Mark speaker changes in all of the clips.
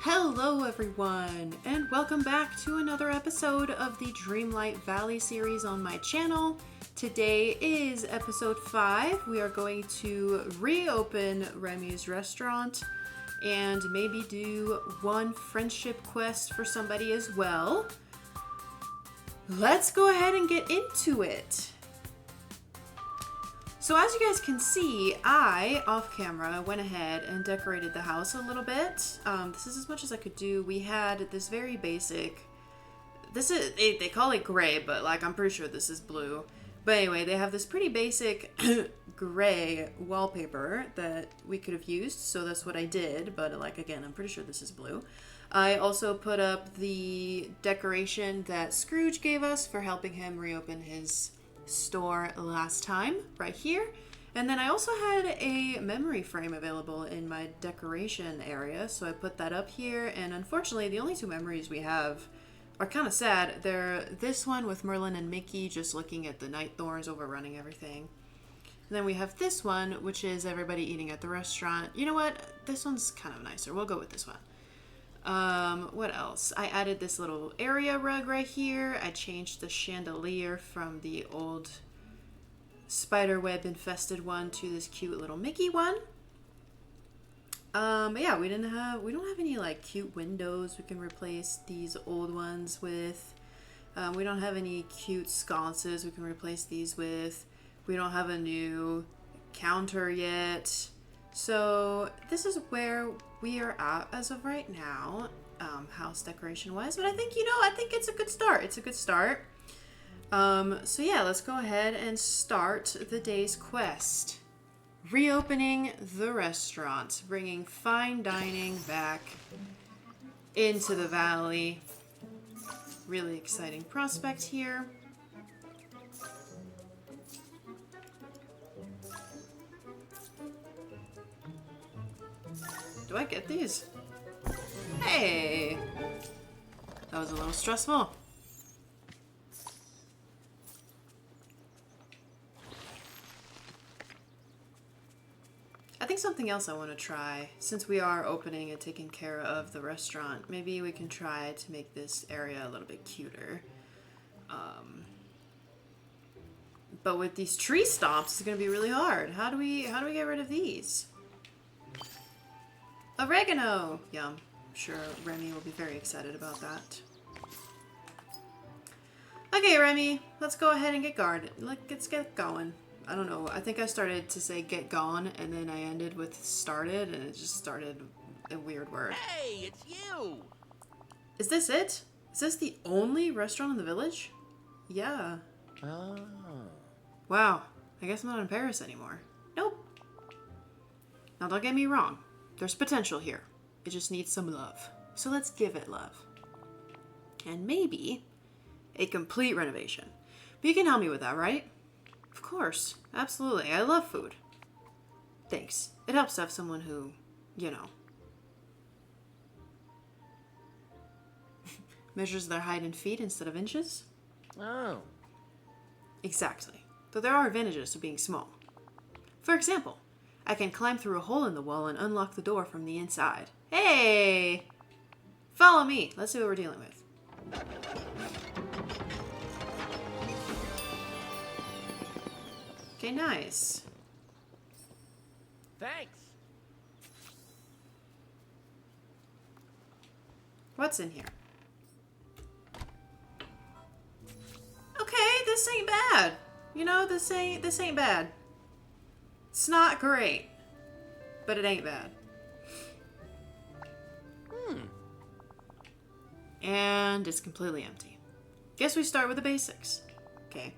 Speaker 1: Hello everyone, and welcome back to another episode of the Dreamlight Valley series on my channel. Today is episode 5. We are going to reopen Remy's restaurant and maybe do one friendship quest for somebody as well. Let's go ahead and get into it. So as you guys can see, I, off camera, went ahead and decorated the house a little bit. This is as much as I could do. We had this very basic, they call it gray, but like I'm pretty sure this is blue. But anyway, they have this pretty basic gray wallpaper that we could have used, so that's what I did. But like again, I'm pretty sure this is blue. I also put up the decoration that Scrooge gave us for helping him reopen his store last time, right here. And then I also had a memory frame available in my decoration area, so I put that up here. And unfortunately, the only two memories we have are kind of sad. They're this one with Merlin and Mickey just looking at the night thorns overrunning everything. And then we have this one, which is everybody eating at the restaurant. You know what? This one's kind of nicer. We'll go with this one. What else? I added this little area rug right here. I changed the chandelier from the old spiderweb infested one to this cute little Mickey one. But yeah, we don't have any like cute windows we can replace these old ones with. We don't have any cute sconces we can replace these with. We don't have a new counter yet. So this is where we are at as of right now, house decoration wise. But I think, I think it's a good start. It's a good start. So yeah, let's go ahead and start the day's quest. Reopening the restaurant, bringing fine dining back into the valley. Really exciting prospect here. Do I get these? Hey! That was a little stressful. I think something else I want to try, since we are opening and taking care of the restaurant, maybe we can try to make this area a little bit cuter. But with these tree stomps, it's going to be really hard. How do we get rid of these? Oregano! Yum. I'm sure Remy will be very excited about that. Okay, Remy, let's go ahead and get guarded. Let's get going. I don't know. I think I started to say get gone, and then I ended with started, and it just started a weird word.
Speaker 2: Hey, it's you!
Speaker 1: Is this it? Is this the only restaurant in the village? Yeah.
Speaker 2: Oh.
Speaker 1: Wow. I guess I'm not in Paris anymore. Nope. Now, don't get me wrong. There's potential here. It just needs some love. So let's give it love. And maybe a complete renovation. But you can help me with that, right? Of course. Absolutely. I love food. Thanks. It helps to have someone who, measures their height in feet instead of inches.
Speaker 2: Oh.
Speaker 1: Exactly. Though there are advantages to being small. For example, I can climb through a hole in the wall and unlock the door from the inside. Hey! Follow me. Let's see what we're dealing with. Okay, nice.
Speaker 2: Thanks.
Speaker 1: What's in here? Okay, this ain't bad. This ain't bad. It's not great, but it ain't bad. And it's completely empty. Guess we start with the basics. Okay.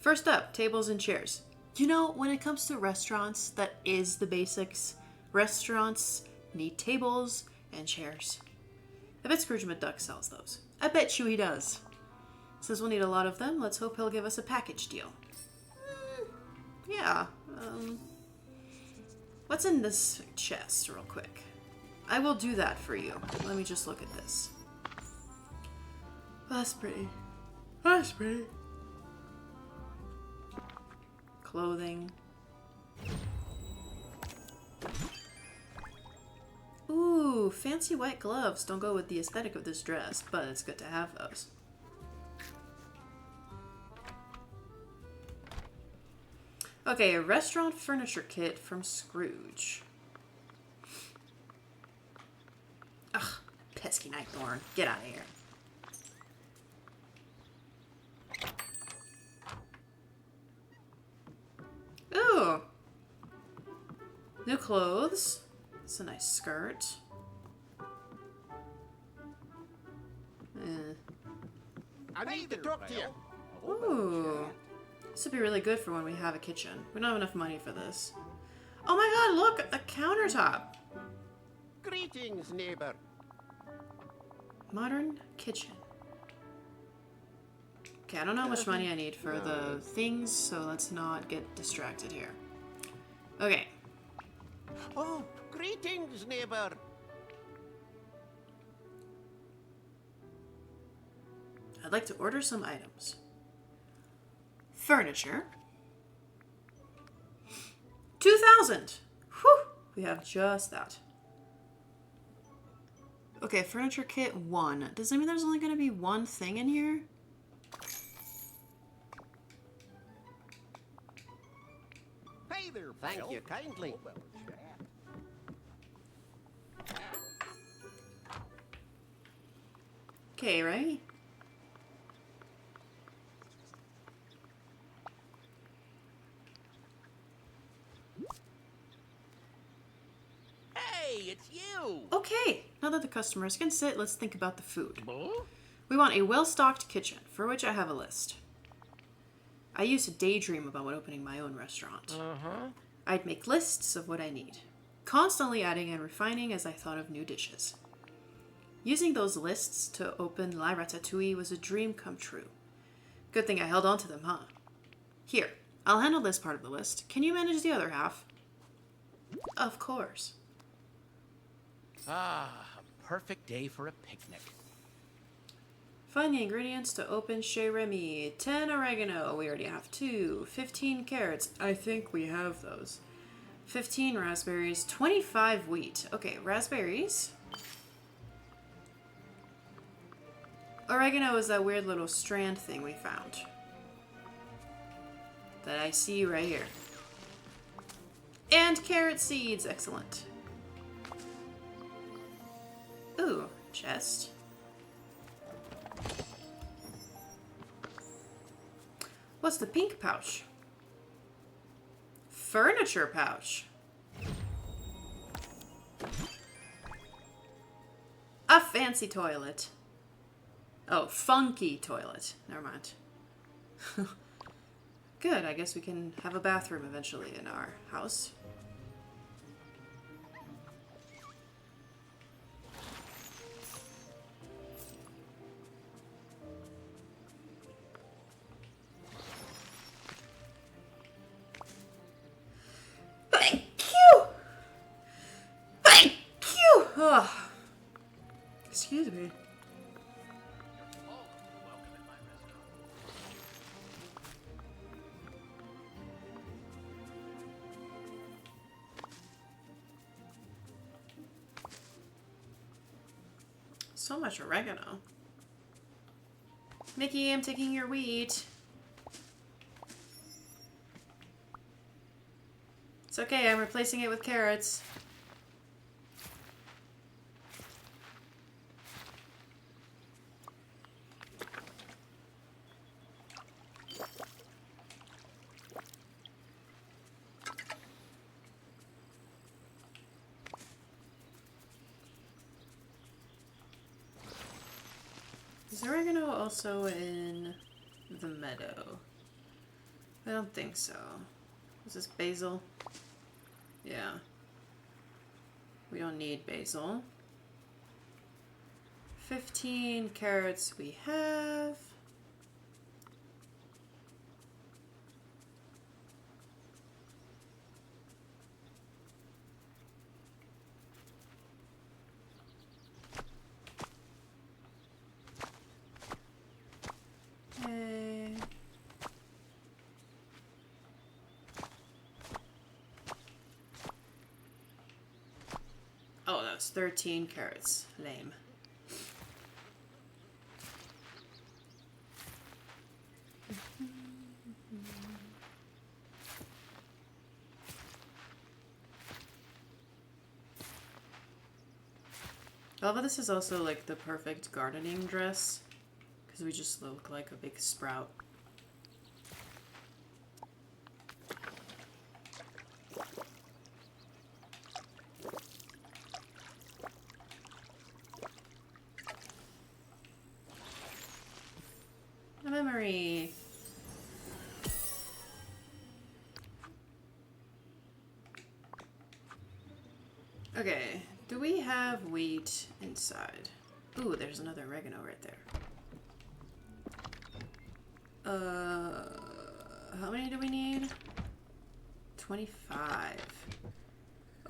Speaker 1: First up, tables and chairs. When it comes to restaurants, that is the basics. Restaurants need tables and chairs. I bet Scrooge McDuck sells those. I bet you he does. Since we'll need a lot of them, let's hope he'll give us a package deal. Yeah. What's in this chest real quick? I will do that for you. Let me just look at this. That's pretty. That's pretty. Clothing. Ooh, fancy white gloves don't go with the aesthetic of this dress, but it's good to have those. Okay, a restaurant furniture kit from Scrooge. Ugh, pesky Nightthorn. Get out of here. Ooh. New clothes. It's a nice skirt.
Speaker 3: I need to talk to you.
Speaker 1: Ooh. This would be really good for when we have a kitchen. We don't have enough money for this. Oh my god, look! A countertop!
Speaker 3: Greetings, neighbor.
Speaker 1: Modern kitchen. Okay, I don't know how much money I need for the things, so let's not get distracted here. Okay.
Speaker 3: Oh, greetings, neighbor.
Speaker 1: I'd like to order some items. Furniture. 2,000! Whew! We have just that. Okay, furniture kit 1. Does that mean there's only going to be one thing in here?
Speaker 3: Hey there, thank you kindly.
Speaker 1: Okay, right?
Speaker 2: Hey, it's you.
Speaker 1: Okay, now that the customers can sit, let's think about the food.
Speaker 2: Huh?
Speaker 1: We want a well-stocked kitchen, for which I have a list. I used to daydream about opening my own restaurant.
Speaker 2: Uh-huh.
Speaker 1: I'd make lists of what I need, constantly adding and refining as I thought of new dishes. Using those lists to open La Ratatouille was a dream come true. Good thing I held on to them, huh? Here, I'll handle this part of the list. Can you manage the other half? Of course.
Speaker 2: Ah, a perfect day for a picnic.
Speaker 1: Find the ingredients to open Chez Remy. 10 oregano. We already have 2. 15 carrots. I think we have those. 15 raspberries. 25 wheat. Okay, raspberries. Oregano is that weird little strand thing we found. That I see right here. And carrot seeds. Excellent. Ooh, chest. What's the pink pouch? Furniture pouch. A fancy toilet. Oh, funky toilet. Never mind. Good, I guess we can have a bathroom eventually in our house. Thank you! Thank you! Oh. Excuse me. So much oregano. Mickey, I'm taking your wheat. It's okay, I'm replacing it with carrots. Is oregano also in the meadow? I don't think so. Is this basil? Yeah. We don't need basil. 15 carrots we have. Okay. Oh, it's 13 carrots. Lame. I love how this is also like the perfect gardening dress because we just look like a big sprout. A memory. Okay, do we have wheat inside? Ooh, there's another oregano right there. How many do we need? 25.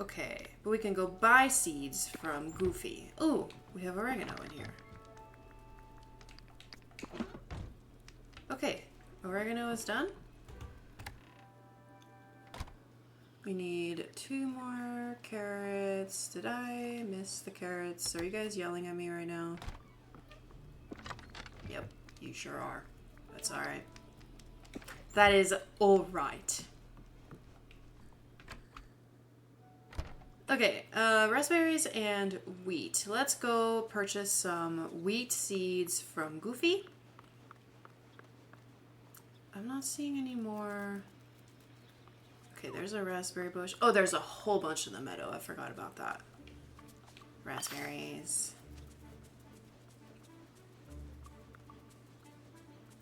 Speaker 1: Okay, but we can go buy seeds from Goofy. Ooh, we have oregano in here. Okay, oregano is done. We need 2 more carrots. Did I miss the carrots? Are you guys yelling at me right now? Yep, you sure are. That's alright. That is alright. Okay, raspberries and wheat. Let's go purchase some wheat seeds from Goofy. I'm not seeing any more. Okay, there's a raspberry bush. Oh, there's a whole bunch in the meadow. I forgot about that. Raspberries.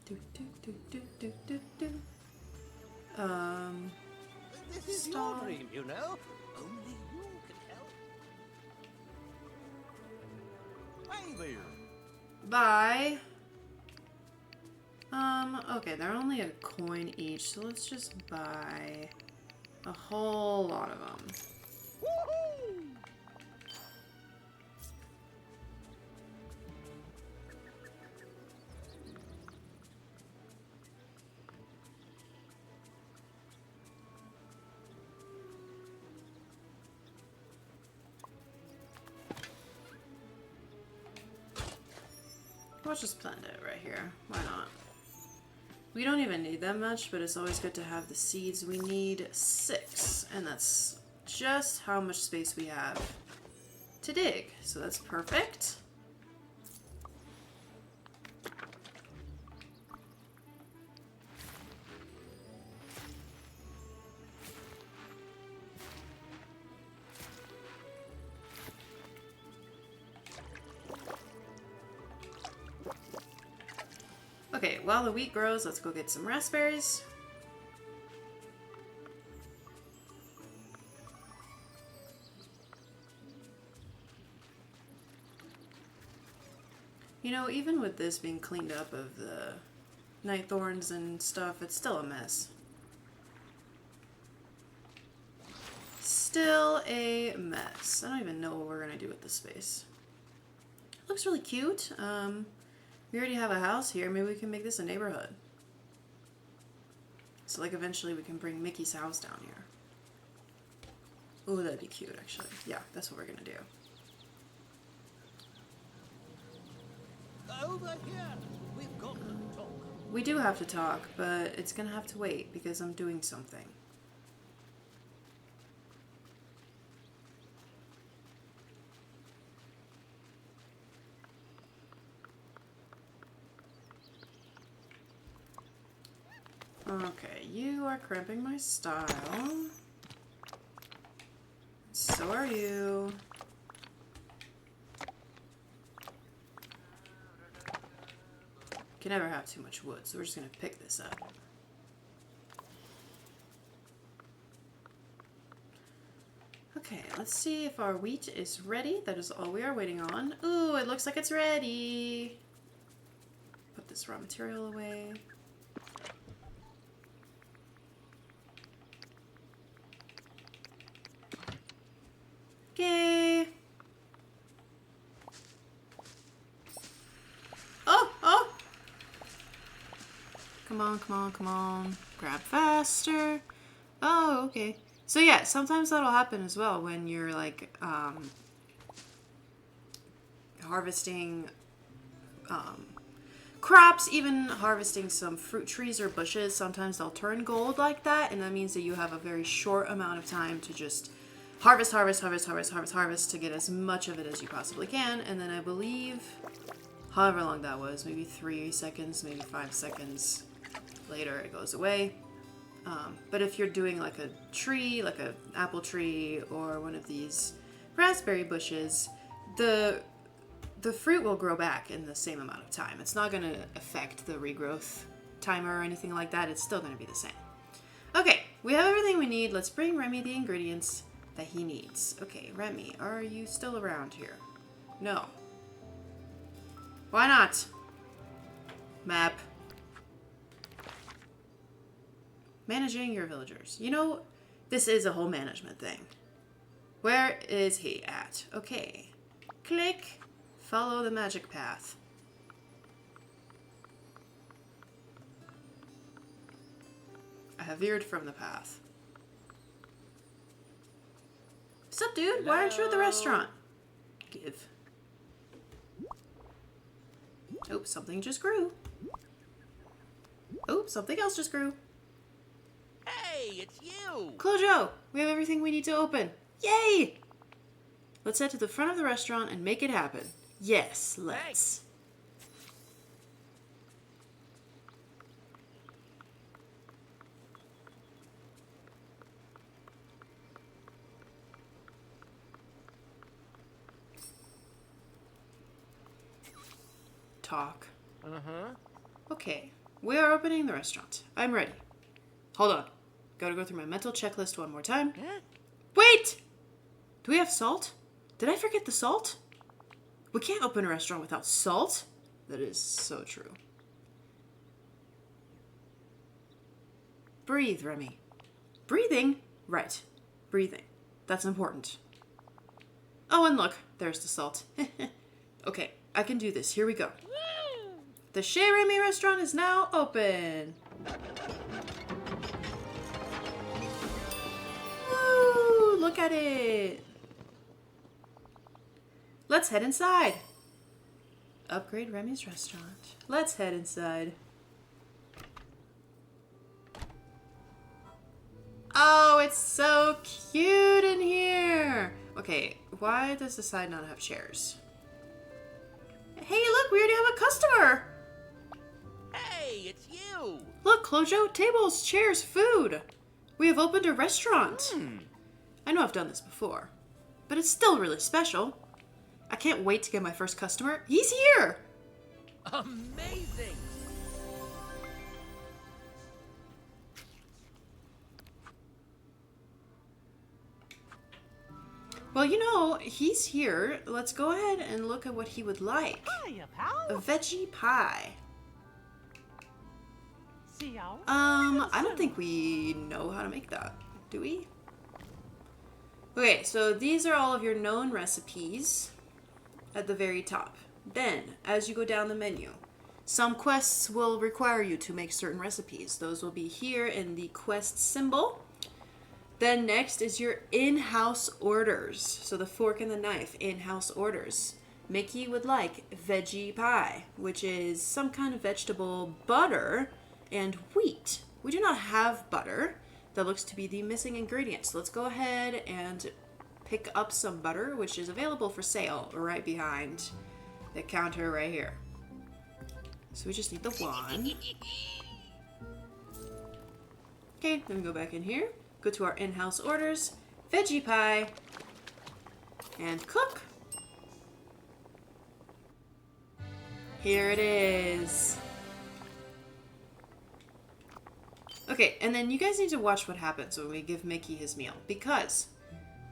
Speaker 1: Do, do, do, do, do, do, do.
Speaker 3: This is your dream, you know. Only you can help. Hey there.
Speaker 1: Bye. Okay, they're only a coin each, so let's just buy a whole lot of them.
Speaker 3: Woohoo!
Speaker 1: Let's just plant it right here. Why not? We don't even need that much, but it's always good to have the seeds. We need 6, and that's just how much space we have to dig. So that's perfect. Okay, while the wheat grows, let's go get some raspberries. You know, even with this being cleaned up of the night thorns and stuff, it's still a mess. Still a mess. I don't even know what we're gonna do with this space. It looks really cute. We already have a house here. Maybe we can make this a neighborhood. So like eventually we can bring Mickey's house down here. Oh, that'd be cute actually. Yeah, that's what we're gonna do.
Speaker 3: Over here. We've got to talk.
Speaker 1: We do have to talk, but it's gonna have to wait because I'm doing something. Okay, you are cramping my style. So are you. Can never have too much wood, so we're just gonna pick this up. Okay, let's see if our wheat is ready. That is all we are waiting on. Ooh, it looks like it's ready. Put this raw material away. Okay. Oh! Come on, come on, come on. Grab faster. Oh, okay. So yeah, sometimes that'll happen as well when you're like, harvesting crops, even harvesting some fruit trees or bushes. Sometimes they'll turn gold like that, and that means that you have a very short amount of time to just harvest to get as much of it as you possibly can. And then I believe, however long that was, maybe 3 seconds, maybe 5 seconds later, it goes away. But if you're doing like a tree, like an apple tree or one of these raspberry bushes, the fruit will grow back in the same amount of time. It's not going to affect the regrowth timer or anything like that. It's still going to be the same. Okay, we have everything we need. Let's bring Remy the ingredients that he needs. Okay, Remy, are you still around here? No. Why not? Map. Managing your villagers. You know, this is a whole management thing. Where is he at? Okay. Click. Follow the magic path. I have veered from the path. What's up, dude?
Speaker 2: Hello?
Speaker 1: Why aren't you at the restaurant? Give. Oh, something just grew. Oh, something else just grew.
Speaker 2: Hey, it's you!
Speaker 1: Clojo! We have everything we need to open. Yay! Let's head to the front of the restaurant and make it happen. Yes, let's. Talk.
Speaker 2: Uh-huh.
Speaker 1: Okay, we are opening the restaurant. I'm ready. Hold on. Gotta go through my mental checklist one more time.
Speaker 2: Huh?
Speaker 1: Wait! Do we have salt? Did I forget the salt? We can't open a restaurant without salt. That is so true. Breathe, Remy. Breathing? Right. Breathing. That's important. Oh, and look. There's the salt. Okay, I can do this. Here we go. The Chez Remy restaurant is now open. Woo! Look at it. Let's head inside. Upgrade Remy's restaurant. Let's head inside. Oh, it's so cute in here. Okay, why does the side not have chairs? Hey, look, we already have a customer.
Speaker 2: Hey, it's you!
Speaker 1: Look, Clojo, tables, chairs, food. We have opened a restaurant. I know I've done this before, but it's still really special. I can't wait to get my first customer. He's here!
Speaker 2: Amazing!
Speaker 1: Well, you know, he's here. Let's go ahead and look at what he would like.
Speaker 3: Hiya, pal.
Speaker 1: A veggie pie.
Speaker 3: See ya.
Speaker 1: I don't think we know how to make that, do we? Okay, so these are all of your known recipes at the very top. Then, as you go down the menu, some quests will require you to make certain recipes. Those will be here in the quest symbol. Then next is your in-house orders. So the fork and the knife, in-house orders. Mickey would like veggie pie, which is some kind of vegetable, butter, and wheat. We do not have butter. That looks to be the missing ingredient. So let's go ahead and pick up some butter, which is available for sale right behind the counter right here. So we just need the one. Okay, then we go back in here. Go to our in-house orders, veggie pie, and cook. Here it is. Okay, and then you guys need to watch what happens when we give Mickey his meal, because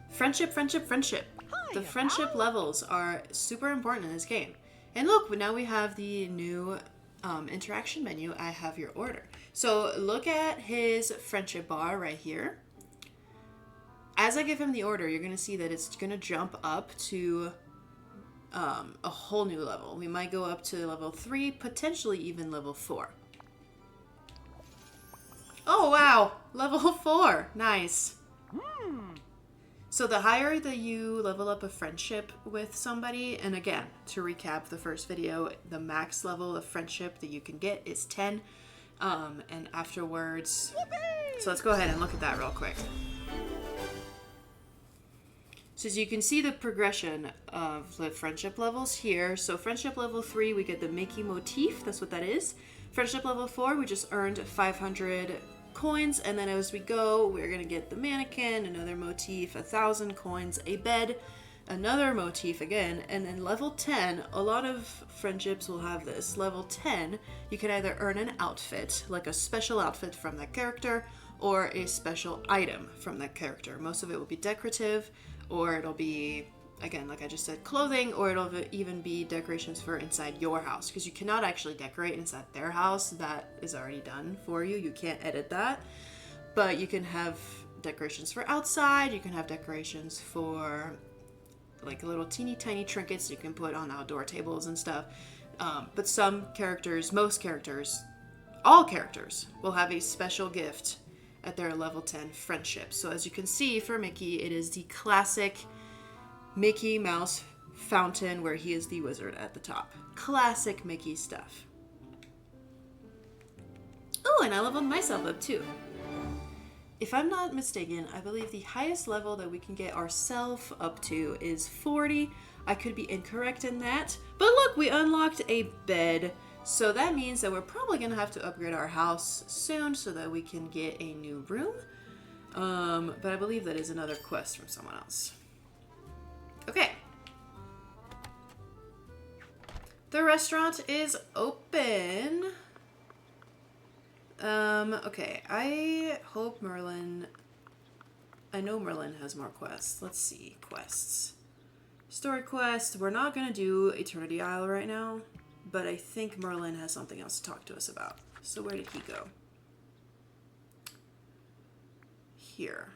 Speaker 1: friendship. The friendship levels are super important in this game. And look, now we have the new interaction menu. I have your order. So look at his friendship bar right here. As I give him the order, you're going to see that it's going to jump up to a whole new level. We might go up to level 3, potentially even level 4. Oh, wow. Level 4. Nice. So the higher that you level up a friendship with somebody, and again, to recap the first video, the max level of friendship that you can get is 10. And afterwards, so let's go ahead and look at that real quick. So as you can see the progression of the friendship levels here. So friendship level 3, we get the Mickey motif. That's what that is. Friendship level 4, we just earned 500 coins. And then as we go, we're going to get the mannequin, another motif, 1,000 coins, a bed, another motif again. And then level 10, a lot of friendships will have this. Level 10, you can either earn an outfit, like a special outfit from that character, or a special item from that character. Most of it will be decorative, or it'll be, again, like I just said, clothing, or it'll even be decorations for inside your house, because you cannot actually decorate inside their house. That is already done for you. You can't edit that. But you can have decorations for outside. You can have decorations for like little teeny tiny trinkets you can put on outdoor tables and stuff. But some characters, most characters, all characters will have a special gift at their level 10 friendship. So as you can see for Mickey, it is the classic Mickey Mouse fountain where he is the wizard at the top. Classic Mickey stuff. Oh, and I leveled myself up too. If I'm not mistaken, I believe the highest level that we can get ourselves up to is 40. I could be incorrect in that. But look, we unlocked a bed. So that means that we're probably going to have to upgrade our house soon so that we can get a new room. But I believe that is another quest from someone else. Okay. The restaurant is open. Okay. I hope Merlin... I know Merlin has more quests. Let's see. Quests. Story quest. We're not going to do Eternity Isle right now. But I think Merlin has something else to talk to us about. So where did he go? Here.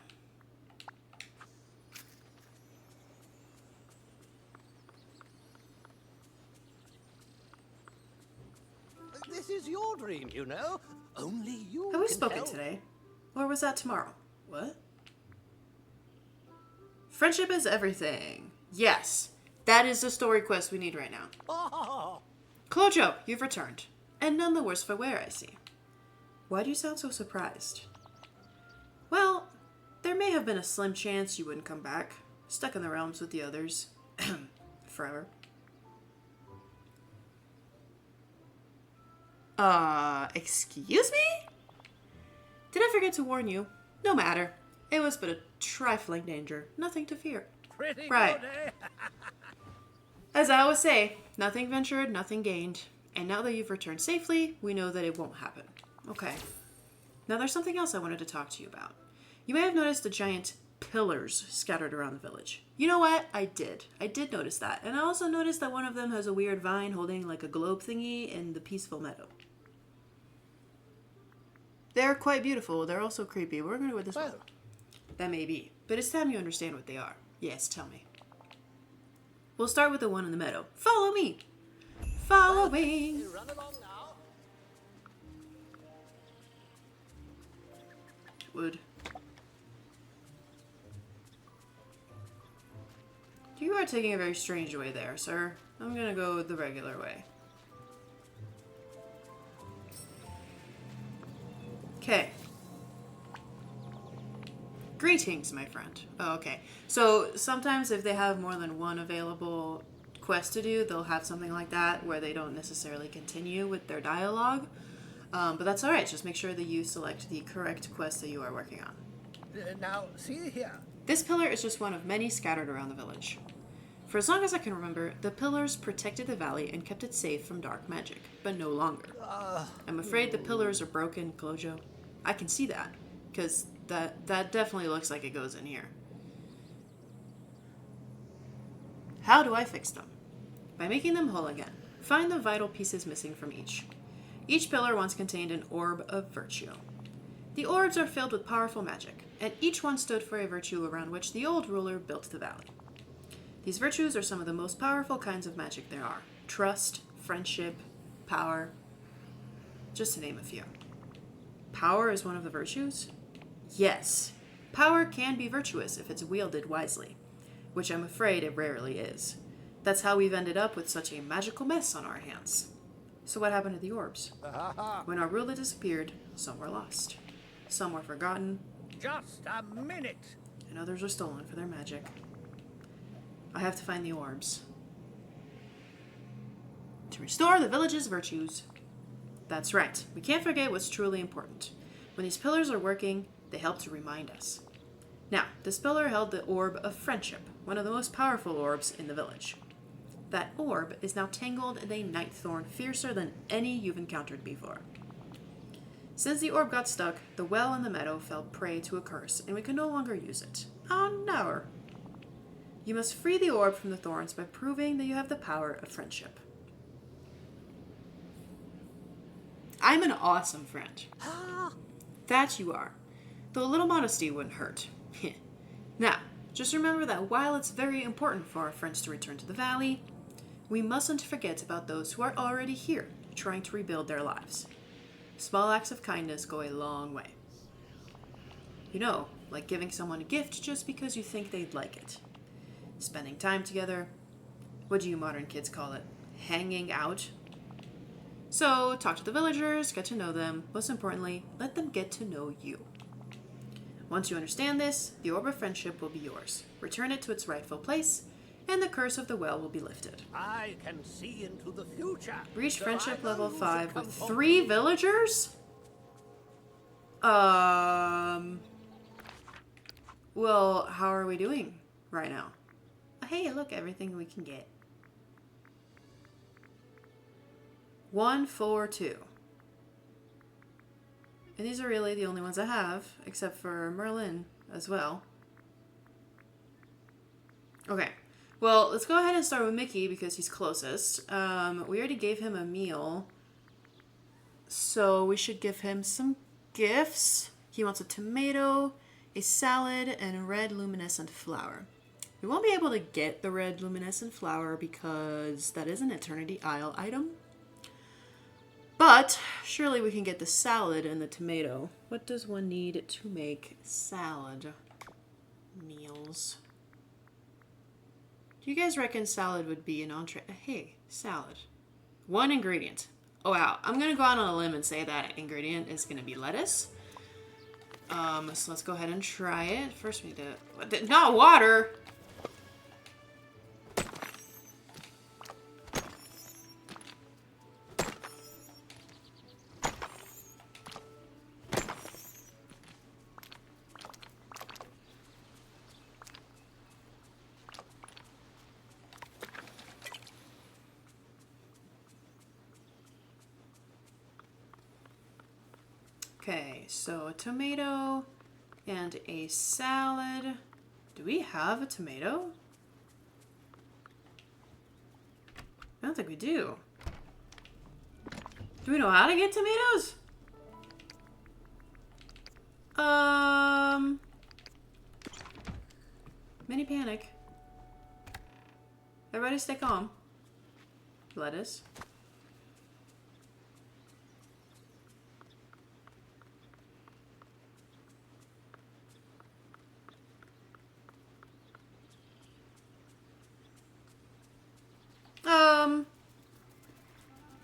Speaker 3: This is your dream, you know. Only you
Speaker 1: Have we
Speaker 3: can
Speaker 1: spoken
Speaker 3: tell.
Speaker 1: today? Or was that tomorrow? What? Friendship is everything. Yes. That is the story quest we need right now.
Speaker 3: Oh,
Speaker 1: Clojo, you've returned. And none the worse for wear, I see. Why do you sound so surprised? Well, there may have been a slim chance you wouldn't come back. Stuck in the realms with the others. Forever. Excuse me? Did I forget to warn you? No matter. It was but a trifling danger. Nothing to fear.
Speaker 3: pretty
Speaker 1: Right.
Speaker 3: good, eh?
Speaker 1: As I always say, nothing ventured, nothing gained. And now that you've returned safely, we know that it won't happen. Okay. Now there's something else I wanted to talk to you about. You may have noticed the giant pillars scattered around the village. You know what? I did. I did notice that. And I also noticed that one of them has a weird vine holding like a globe thingy in the Peaceful Meadow. They're quite beautiful. They're also creepy. We're going to go with this one.
Speaker 3: Well,
Speaker 1: That may be. But it's time you understand what they are. Yes, tell me. We'll start with the one in the meadow. Follow me. Following.
Speaker 3: you run along now.
Speaker 1: Wood. You are taking a very strange way there, sir. I'm gonna go the regular way. Okay. Greetings, my friend. Oh, okay. So sometimes if they have more than one available quest to do, they'll have something like that where they don't necessarily continue with their dialogue. But that's alright. Just make sure that you select the correct quest that you are working on.
Speaker 3: Now, see here.
Speaker 1: This pillar is just one of many scattered around the village. For as long as I can remember, the pillars protected the valley and kept it safe from dark magic, but no longer. I'm afraid the pillars are broken, Clojo. I can see that, because that definitely looks like it goes in here. How do I fix them? By making them whole again. Find the vital pieces missing from each. Each pillar once contained an orb of virtue. The orbs are filled with powerful magic, and each one stood for a virtue around which the old ruler built the valley. These virtues are some of the most powerful kinds of magic there are. Trust, friendship, power, just to name a few. Power is one of the virtues? Yes. Power can be virtuous if it's wielded wisely, which I'm afraid it rarely is. That's how we've ended up with such a magical mess on our hands. So what happened to the orbs? When our ruler disappeared, some were lost. Some were forgotten.
Speaker 3: Just a minute.
Speaker 1: And others were stolen for their magic. I have to find the orbs. To restore the village's virtues. That's right. We can't forget what's truly important. When these pillars are working, they help to remind us. Now, this pillar held the orb of friendship, one of the most powerful orbs in the village. That orb is now tangled in a night thorn fiercer than any you've encountered before. Since the orb got stuck, the well in the meadow fell prey to a curse, and we can no longer use it. Oh no! You must free the orb from the thorns by proving that you have the power of friendship. I'm an awesome friend. That you are. Though a little modesty wouldn't hurt. Now, just remember that while it's very important for our friends to return to the valley, we mustn't forget about those who are already here, trying to rebuild their lives. Small acts of kindness go a long way. You know, like giving someone a gift just because you think they'd like it. Spending time together. What do you modern kids call it? Hanging out? So, talk to the villagers, get to know them. Most importantly, let them get to know you. Once you understand this, the Orb of Friendship will be yours. Return it to its rightful place, and the curse of the well will be lifted.
Speaker 3: I can see into the future.
Speaker 1: Reach
Speaker 3: So
Speaker 1: Friendship
Speaker 3: I
Speaker 1: level
Speaker 3: know
Speaker 1: 5
Speaker 3: to
Speaker 1: with
Speaker 3: come
Speaker 1: 3
Speaker 3: home.
Speaker 1: villagers? Well, how are we doing right now? Hey, look, everything we can get. 1, 4, 2. And these are really the only ones I have, except for Merlin as well. Okay, well, let's go ahead and start with Mickey because he's closest. We already gave him a meal, so we should give him some gifts. He wants a tomato, a salad, and a red luminescent flower. We won't be able to get the red luminescent flower because that is an Eternity Isle item. But surely we can get the salad and the tomato. What does one need to make salad meals? Do you guys reckon salad would be an entree? Hey, salad. 1 ingredient. Oh wow, I'm gonna go out on a limb and say that ingredient is gonna be lettuce. So let's go ahead and try it. First we need to, not water! Okay, so a tomato and a salad. Do we have a tomato? I don't think we do. Do we know how to get tomatoes? Mini panic. Everybody stay calm. Lettuce.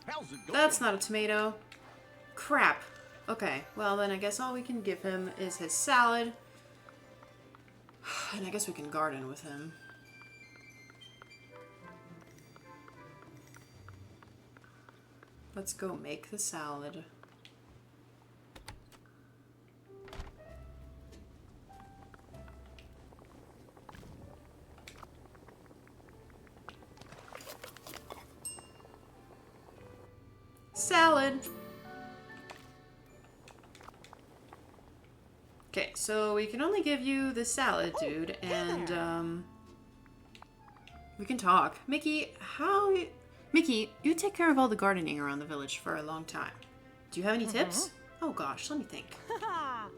Speaker 3: How's it going?
Speaker 1: That's not a tomato. Crap. Okay, well then I guess all we can give him is his salad. And I guess we can garden with him. Let's go make the salad. Salad. Okay, so we can only give you the salad, dude, and we can talk. Mickey, Mickey, you take care of all the gardening around the village for a long time. Do you have any tips? Oh gosh, let me think.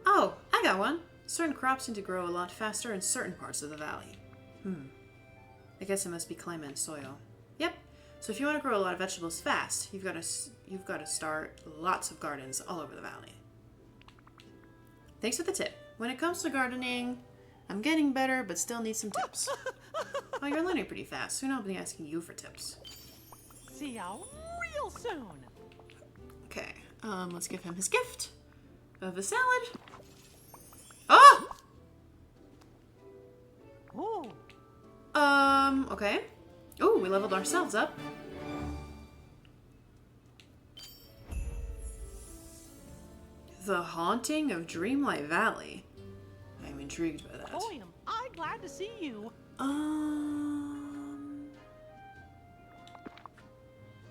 Speaker 1: Oh, I got one. Certain crops seem to grow a lot faster in certain parts of the valley. I guess it must be climate and soil. Yep. So if you want to grow a lot of vegetables fast, you've got to start lots of gardens all over the valley. Thanks for the tip. When it comes to gardening, I'm getting better, but still need some tips. Oh, you're learning pretty fast. Soon I'll be asking you for tips.
Speaker 4: See ya real soon.
Speaker 1: Okay, let's give him his gift of a salad. Oh!
Speaker 4: Ooh.
Speaker 1: Okay. Ooh, we leveled ourselves up. The Haunting of Dreamlight Valley. I'm intrigued by that.
Speaker 4: Boy, am I glad to see you.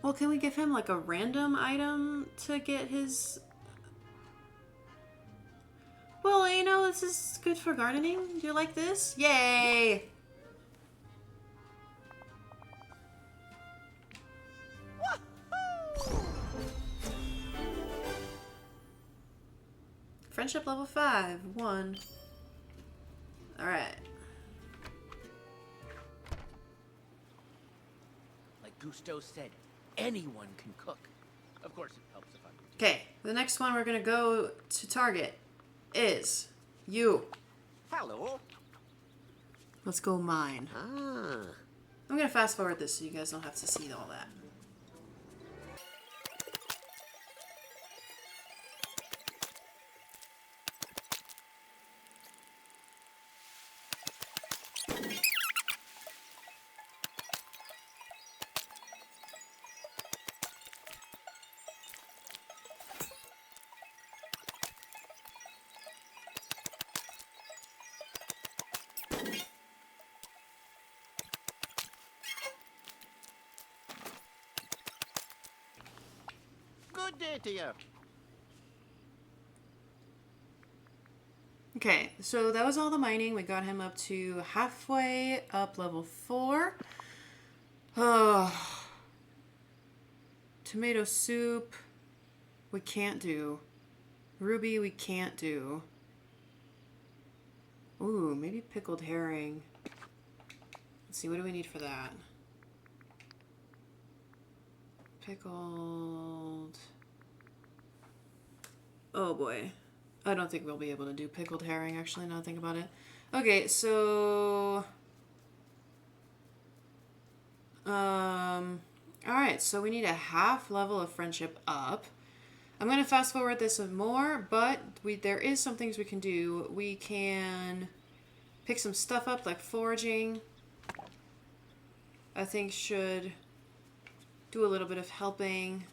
Speaker 1: Well, can we give him like a random item to get his... Well, you know, this is good for gardening. Do you like this? Yay! Friendship level 5. 1. Alright.
Speaker 2: Like Gusto said, anyone can cook. Of course, it helps if I'm...
Speaker 1: Okay, the next one we're gonna go to target is you.
Speaker 3: Hello.
Speaker 1: Let's go mine.
Speaker 3: Ah.
Speaker 1: I'm gonna fast forward this so you guys don't have to see all that.
Speaker 3: Good day to you.
Speaker 1: Okay, so that was all the mining. We got him up to halfway up level 4. Oh. Tomato soup, we can't do. Ruby, we can't do. Ooh, maybe pickled herring. Let's see, what do we need for that? Pickled... Oh boy. I don't think we'll be able to do pickled herring, actually, now that I think about it. Okay, so... Alright, so we need a half level of friendship up. I'm going to fast forward this some more, but there is some things we can do. We can pick some stuff up, like foraging. I think should do a little bit of helping.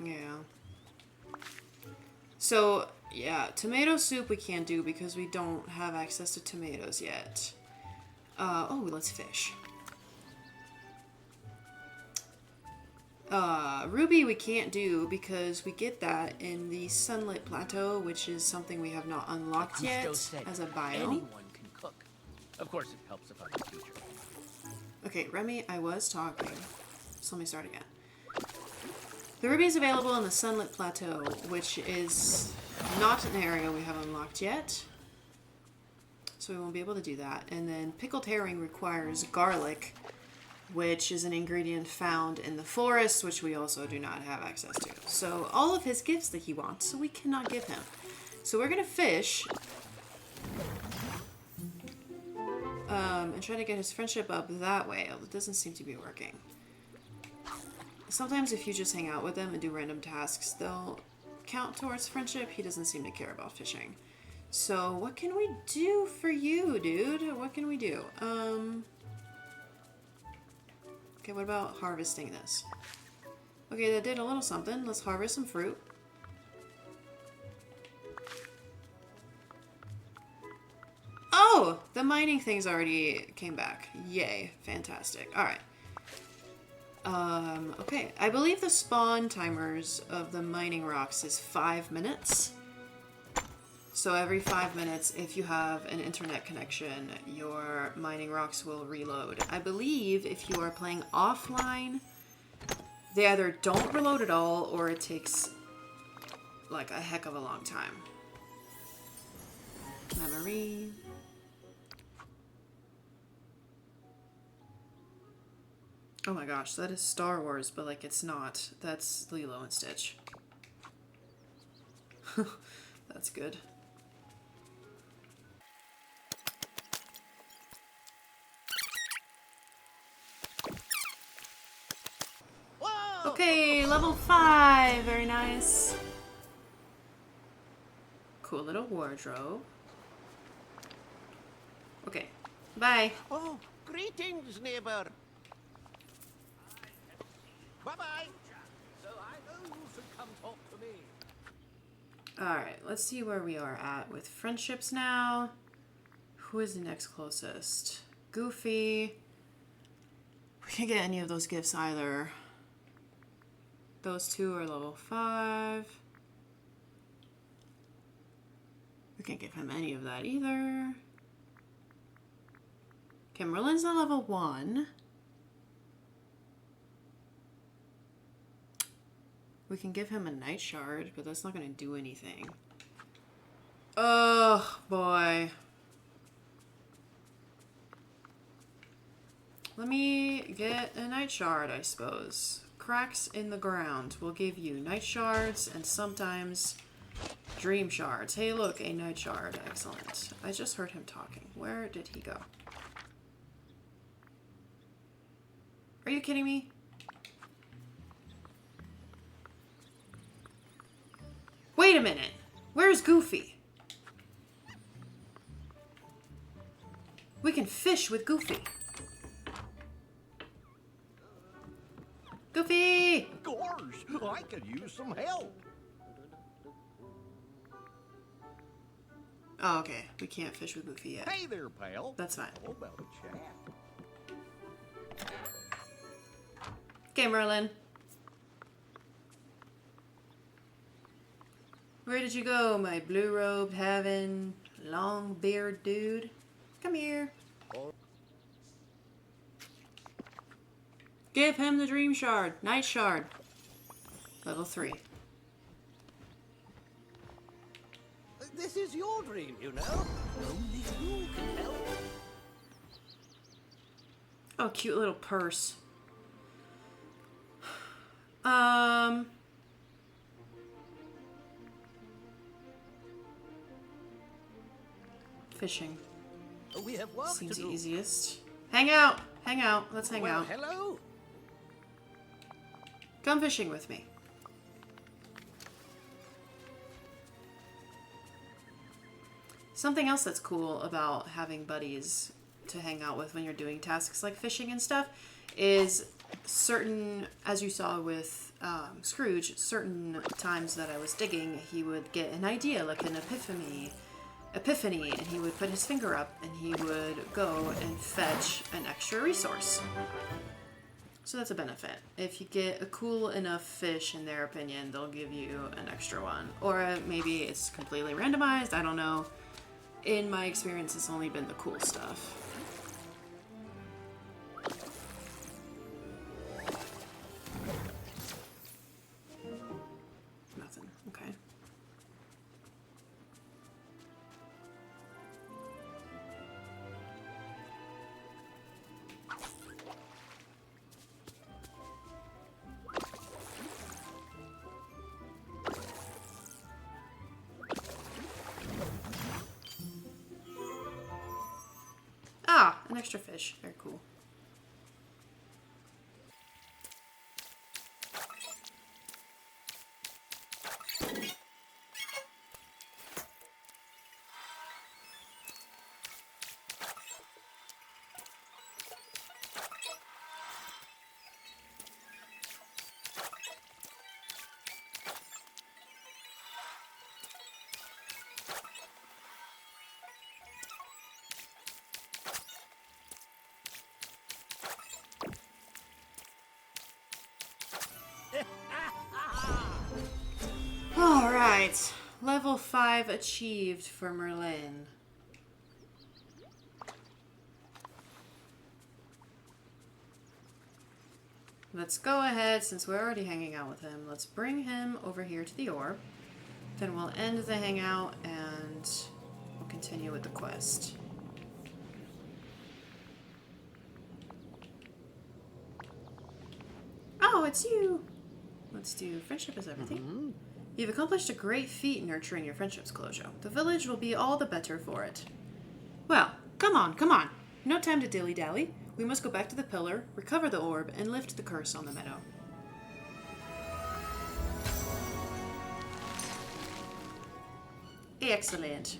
Speaker 1: Yeah. So, yeah, tomato soup we can't do because we don't have access to tomatoes yet. Oh, let's fish. Ruby we can't do because we get that in the Sunlit Plateau, which is something we have not unlocked yet as a biome.
Speaker 2: Anyone can cook. Of course, it helps if I'm a teacher.
Speaker 1: Okay, Remy, I was talking. So let me start again. The ruby is available in the Sunlit Plateau, which is not an area we have unlocked yet. So we won't be able to do that. And then pickled herring requires garlic, which is an ingredient found in the forest, which we also do not have access to. So all of his gifts that he wants, so we cannot give him. So we're gonna fish. And try to get his friendship up that way. It doesn't seem to be working. Sometimes if you just hang out with them and do random tasks, they'll count towards friendship. He doesn't seem to care about fishing. So what can we do for you, dude? What can we do? Okay, what about harvesting this? Okay, that did a little something. Let's harvest some fruit. Oh! The mining things already came back. Yay. Fantastic. Alright. Okay. I believe the spawn timers of the mining rocks is 5 minutes. So every 5 minutes, if you have an internet connection, your mining rocks will reload. I believe if you are playing offline, they either don't reload at all, or it takes like a heck of a long time. Memory. Oh my gosh, that is Star Wars, but like it's not. That's Lilo and Stitch. That's good.
Speaker 3: Whoa!
Speaker 1: Okay, level 5. Very nice. Cool little wardrobe. Okay, bye.
Speaker 3: Oh, greetings, neighbor. Bye-bye. So I know you should come talk to me.
Speaker 1: Alright, let's see where we are at with friendships now. Who is the next closest? Goofy. We can't get any of those gifts either. Those two are level 5. We can't give him any of that either. Okay, Merlin's a level 1. We can give him a night shard, but that's not going to do anything. Oh, boy. Let me get a night shard, I suppose. Cracks in the ground will give you night shards and sometimes dream shards. Hey, look, a night shard. Excellent. I just heard him talking. Where did he go? Are you kidding me? Wait a minute. Where's Goofy? We can fish with Goofy. Goofy!
Speaker 3: Gosh, I could use some help.
Speaker 1: Oh, okay. We can't fish with Goofy yet.
Speaker 3: Hey there, pal.
Speaker 1: That's fine.
Speaker 3: How about a chat?
Speaker 1: Okay, Merlin. Where did you go, my blue-robed, having long beard dude? Come here. Give him the dream shard. Night shard. Level 3.
Speaker 3: This is your dream, you know. Only you can help.
Speaker 1: Oh, cute little purse. Fishing.
Speaker 3: We have work
Speaker 1: Seems
Speaker 3: to
Speaker 1: the
Speaker 3: do.
Speaker 1: easiest. Hang out! Hang out. Let's hang
Speaker 3: Well,
Speaker 1: out.
Speaker 3: hello.
Speaker 1: Come fishing with me. Something else that's cool about having buddies to hang out with when you're doing tasks like fishing and stuff is certain, as you saw with Scrooge, certain times that I was digging, he would get an idea, like an epiphany, and he would put his finger up and he would go and fetch an extra resource. So that's a benefit. If you get a cool enough fish, in their opinion, they'll give you an extra one. Or maybe it's completely randomized, I don't know. In my experience, it's only been the cool stuff. Nothing, okay. Ah, an extra fish. Very cool. Alright, level 5 achieved for Merlin. Let's go ahead, since we're already hanging out with him, let's bring him over here to the orb. Then we'll end the hangout and we'll continue with the quest. it's you. Let's do friendship is everything. You've accomplished a great feat nurturing your friendships, Clojo. The village will be all the better for it. Well, come on, come on. No time to dilly-dally. We must go back to the pillar, recover the orb, and lift the curse on the meadow. Excellent.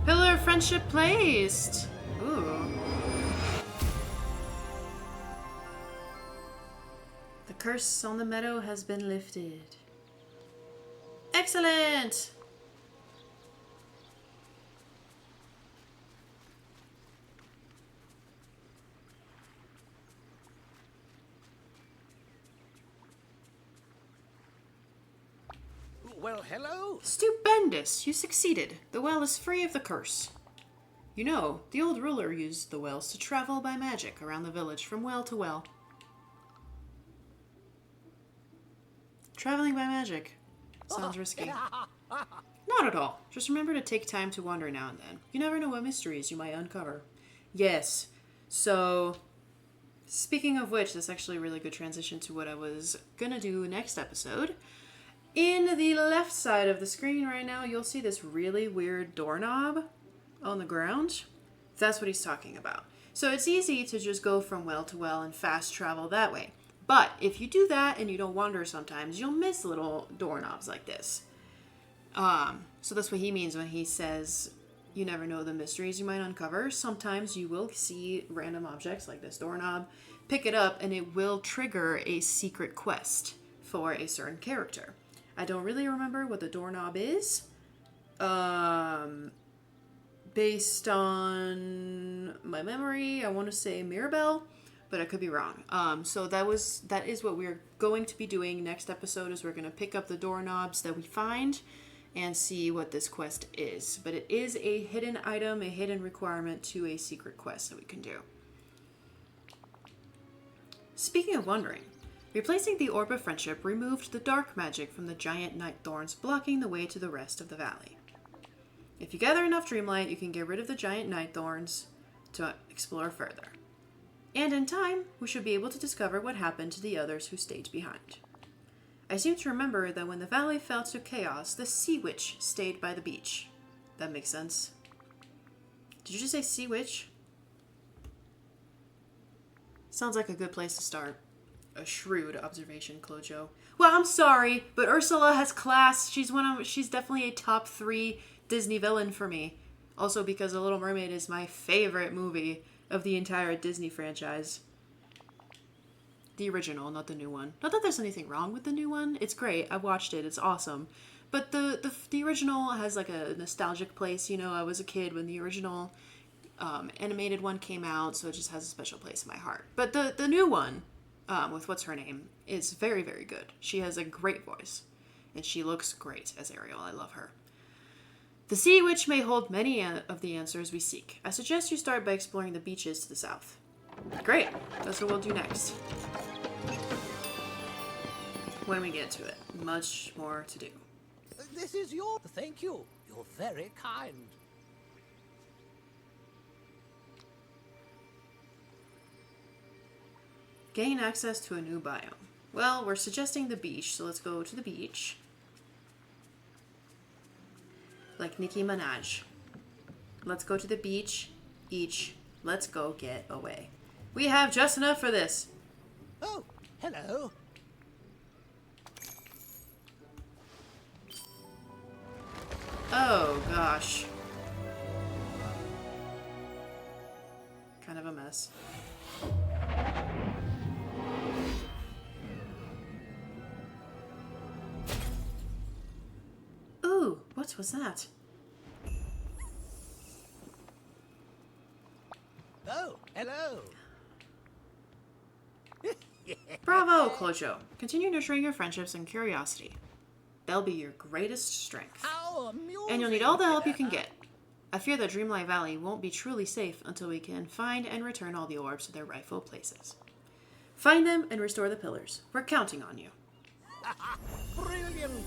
Speaker 1: Pillar of friendship placed. Ooh. The curse on the meadow has been lifted. Excellent.
Speaker 3: Well, hello.
Speaker 1: Stupendous! You succeeded. The well is free of the curse. You know, the old ruler used the wells to travel by magic around the village from well to well. Traveling by magic. Sounds risky. Not at all. Just remember to take time to wander now and then. You never know what mysteries you might uncover. Yes. So, speaking of which, that's actually a really good transition to what I was gonna do next episode. In the left side of the screen right now, you'll see this really weird doorknob on the ground. That's what he's talking about. So it's easy to just go from well to well and fast travel that way. But if you do that and you don't wander sometimes, you'll miss little doorknobs like this. So that's what he means when he says you never know the mysteries you might uncover. Sometimes you will see random objects like this doorknob, pick it up, and it will trigger a secret quest for a certain character. I don't really remember what the doorknob is. Based on my memory, I want to say Mirabelle, but I could be wrong. So that is what we're going to be doing next episode. Is we're going to pick up the doorknobs that we find and see what this quest is. But it is a hidden item, a hidden requirement to a secret quest that we can do. Speaking of wandering, replacing the Orb of Friendship removed the dark magic from the giant night thorns blocking the way to the rest of the valley. If you gather enough Dreamlight, you can get rid of the giant night thorns to explore further. And in time, we should be able to discover what happened to the others who stayed behind. I seem to remember that when the valley fell to chaos, the Sea Witch stayed by the beach. That makes sense. Did you just say Sea Witch? Sounds like a good place to start. A shrewd observation, Clojo. Well, I'm sorry, but Ursula has class. She's definitely a top 3 Disney villain for me. Also because The Little Mermaid is my favorite movie of the entire Disney franchise. The original, not the new one. Not that there's anything wrong with the new one. It's great. I watched it. It's awesome. But the original has like a nostalgic place. You know, I was a kid when the original animated one came out, so it just has a special place in my heart. But the new one, with what's her name, is very, very good. She has a great voice, and she looks great as Ariel. I love her. The Sea Witch may hold many of the answers we seek. I suggest you start by exploring the beaches to the south. Great. That's what we'll do next. When we get to it. Much more to do.
Speaker 3: This is your... Thank you. You're very kind.
Speaker 1: Gain access to a new biome. Well, we're suggesting the beach, so let's go to the beach. Like Nicki Minaj. Let's go to the beach. Let's go get away. We have just enough for this.
Speaker 3: Oh, hello.
Speaker 1: Oh, gosh. Kind of a mess. Ooh, what was that?
Speaker 3: Oh, hello.
Speaker 1: Bravo, Clojo. Continue nurturing your friendships and curiosity. They'll be your greatest strength.
Speaker 3: How amusing.
Speaker 1: And you'll need all the help you can get. I fear that Dreamlight Valley won't be truly safe until we can find and return all the orbs to their rightful places. Find them and restore the pillars. We're counting on you.
Speaker 3: Brilliant!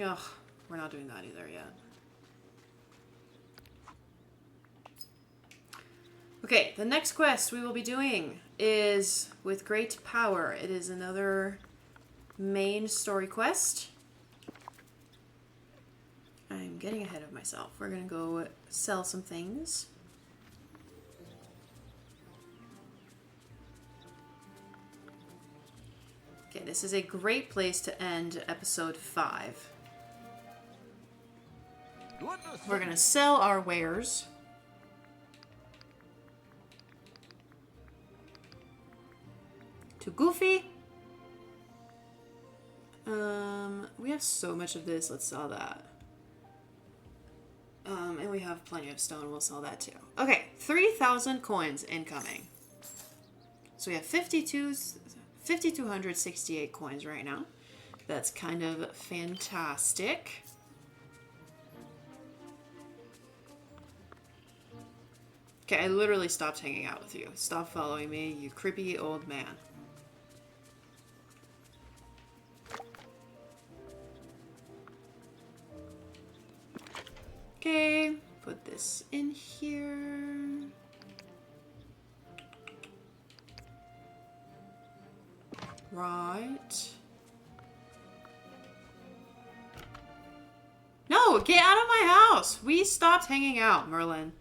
Speaker 1: Ugh, we're not doing that either yet. Okay, the next quest we will be doing is with great power. It is another main story quest. I'm getting ahead of myself. We're gonna go sell some things. Okay, this is a great place to end episode 5. We're gonna sell our wares. To Goofy. We have so much of this. Let's sell that. And we have plenty of stone. We'll sell that too. Okay, 3,000 coins incoming. So we have 5,268 coins right now. That's kind of fantastic. Okay, I literally stopped hanging out with you. Stop following me, you creepy old man. Okay, put this in here. Right. No, get out of my house! We stopped hanging out, Merlin.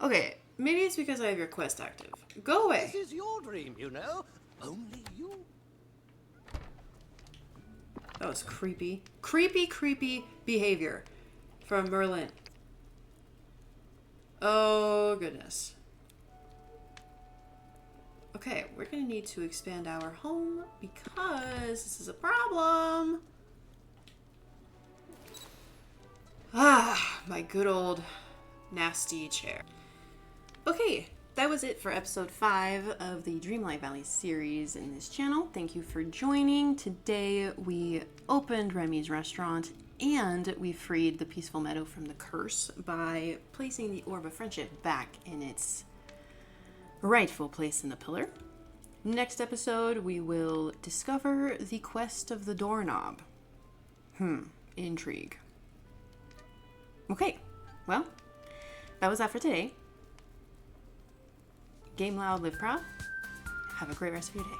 Speaker 1: Okay, maybe it's because I have your quest active. Go away.
Speaker 3: This is your dream, you know. Only you.
Speaker 1: That was creepy. Creepy, creepy behavior from Merlin. Oh, goodness. Okay, we're gonna need to expand our home because this is a problem. Ah, my good old nasty chair. Okay, that was it for episode 5 of the Dreamlight Valley series in this channel. Thank you for joining. Today we opened Remy's restaurant and we freed the Peaceful Meadow from the curse by placing the Orb of Friendship back in its rightful place in the pillar. Next episode we will discover the quest of the doorknob. Intrigue. Okay, well, that was that for today. Game loud, live proud. Have a great rest of your day.